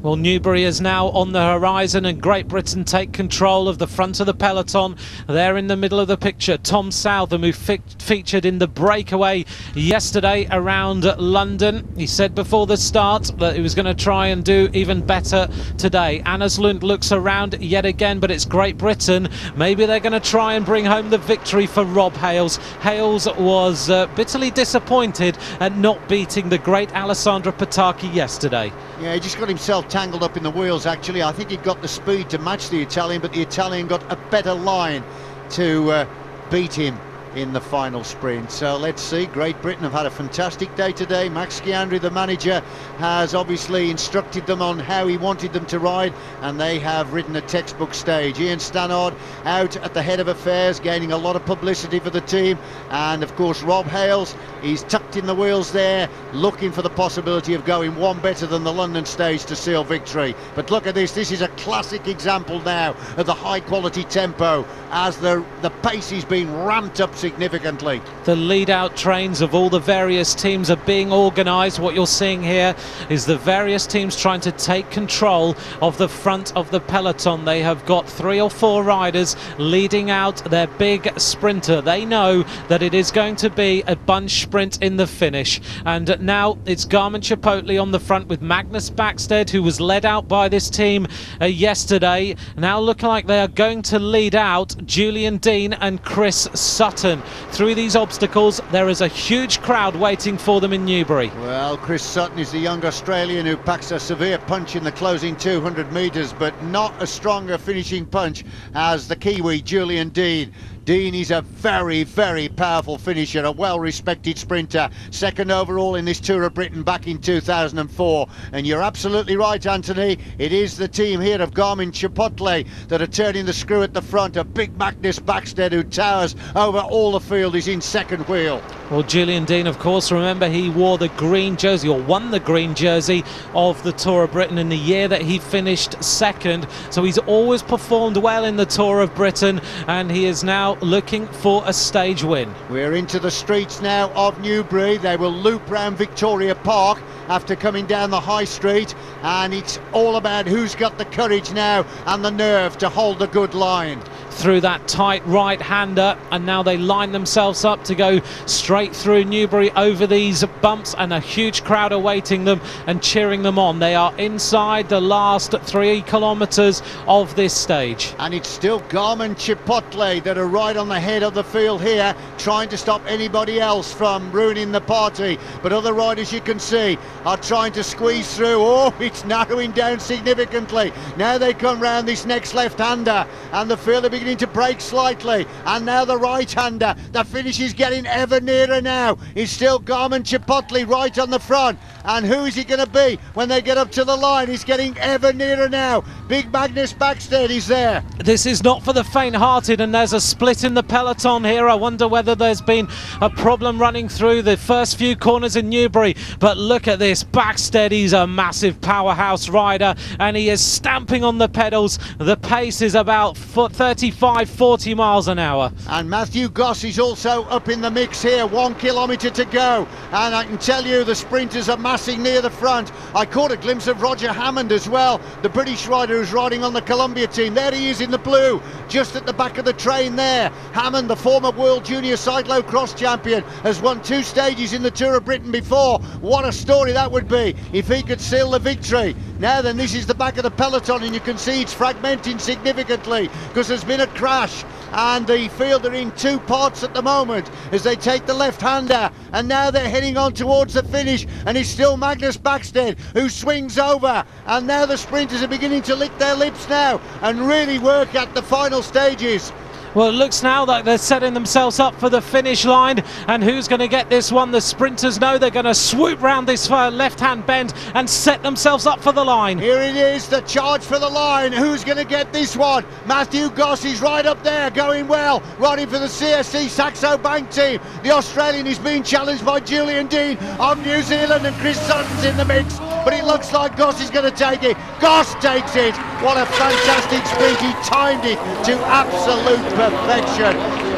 Well, Newbury is now on the horizon and Great Britain take control of the front of the peloton. There in the middle of the picture, Tom Southam, who featured in the breakaway yesterday around London. He said before the start that he was going to try and do even better today. Anders Lund looks around yet again, but it's Great Britain. Maybe they're going to try and bring home the victory for Rob Hales. Hales was bitterly disappointed at not beating the great Alessandro Petacchi yesterday. Yeah, he just got himself tangled up in the wheels, actually. I think he got the speed to match the Italian, but the Italian got a better line to beat him in the final sprint. So let's see. Great Britain have had a fantastic day today. Max Sciandri, the manager, has obviously instructed them on how he wanted them to ride, and they have ridden a textbook stage. Ian Stannard out at the head of affairs, gaining a lot of publicity for the team, and of course Rob Hales, he's tucked in the wheels there, looking for the possibility of going one better than the London stage to seal victory. But look at this is a classic example now of the high quality tempo as the pace is being ramped up significantly. The lead-out trains of all the various teams are being organised. What you're seeing here is the various teams trying to take control of the front of the peloton. They have got 3 or 4 riders leading out their big sprinter. They know that it is going to be a bunch sprint in the finish, and now it's Garmin Chipotle on the front with Magnus Backstedt, who was led out by this team yesterday. Now looking like they are going to lead out Julian Dean and Chris Sutton. Through these obstacles, there is a huge crowd waiting for them in Newbury. Well, Chris Sutton is the young Australian who packs a severe punch in the closing 200 metres, but not a stronger finishing punch as the Kiwi Julian Dean. Dean is a very, very powerful finisher, a well-respected sprinter, second overall in this Tour of Britain back in 2004. And you're absolutely right, Anthony, it is the team here of Garmin Chipotle that are turning the screw at the front. A big Magnus Backstedt, who towers over all the field, is in second wheel. Well, Julian Dean, of course, remember he wore the green jersey, or won the green jersey of the Tour of Britain in the year that he finished second. So he's always performed well in the Tour of Britain, and he is now looking for a stage win. We're into the streets now of Newbury. They will loop round Victoria Park after coming down the high street, and it's all about who's got the courage now and the nerve to hold a good line. Through that tight right-hander, and now they line themselves up to go straight through Newbury over these bumps, and a huge crowd awaiting them and cheering them on. They are inside the last 3 kilometres of this stage. And it's still Garmin Chipotle that are right on the head of the field here, trying to stop anybody else from ruining the party. But other riders, you can see, are trying to squeeze through. Oh, it's narrowing down significantly. Now they come round this next left-hander, and the field are beginning to break slightly, and now the right-hander. The finish is getting ever nearer now. It's still Garmin Chipotle right on the front, and who is he going to be when they get up to the line? He's getting ever nearer now. Big Magnus Backstedt is there. This is not for the faint-hearted, and there's a split in the peloton here. I wonder whether there's been a problem running through the first few corners in Newbury, but look at this. Backstedt, he's a massive powerhouse rider, and he is stamping on the pedals. The pace is about 35-40 miles an hour. And Matt Goss is also up in the mix here. 1 kilometre to go, and I can tell you the sprinters are massing near the front. I caught a glimpse of Roger Hammond as well, the British rider who's riding on the Columbia team. There he is in the blue, just at the back of the train there. Hammond, the former World Junior Cyclo-Cross champion, has won 2 stages in the Tour of Britain before. What a story that would be if he could seal the victory. Now then, this is the back of the peloton, and you can see it's fragmenting significantly because there's been a crash, and the field are in 2 parts at the moment as they take the left-hander, and now they're heading on towards the finish, and it's still Magnus Backstedt who swings over, and now the sprinters are beginning to lick their lips now and really work at the final stages. Well, it looks now like they're setting themselves up for the finish line, and who's going to get this one? The sprinters know they're going to swoop round this left-hand bend and set themselves up for the line. Here it is, the charge for the line. Who's going to get this one? Matt Goss is right up there, going well, riding for the CSC Saxo Bank team. The Australian is being challenged by Julian Dean of New Zealand, and Chris Sutton's in the mix, but it looks like Goss is going to take it. Goss takes it. What a fantastic sprint. He timed it to absolute perfection.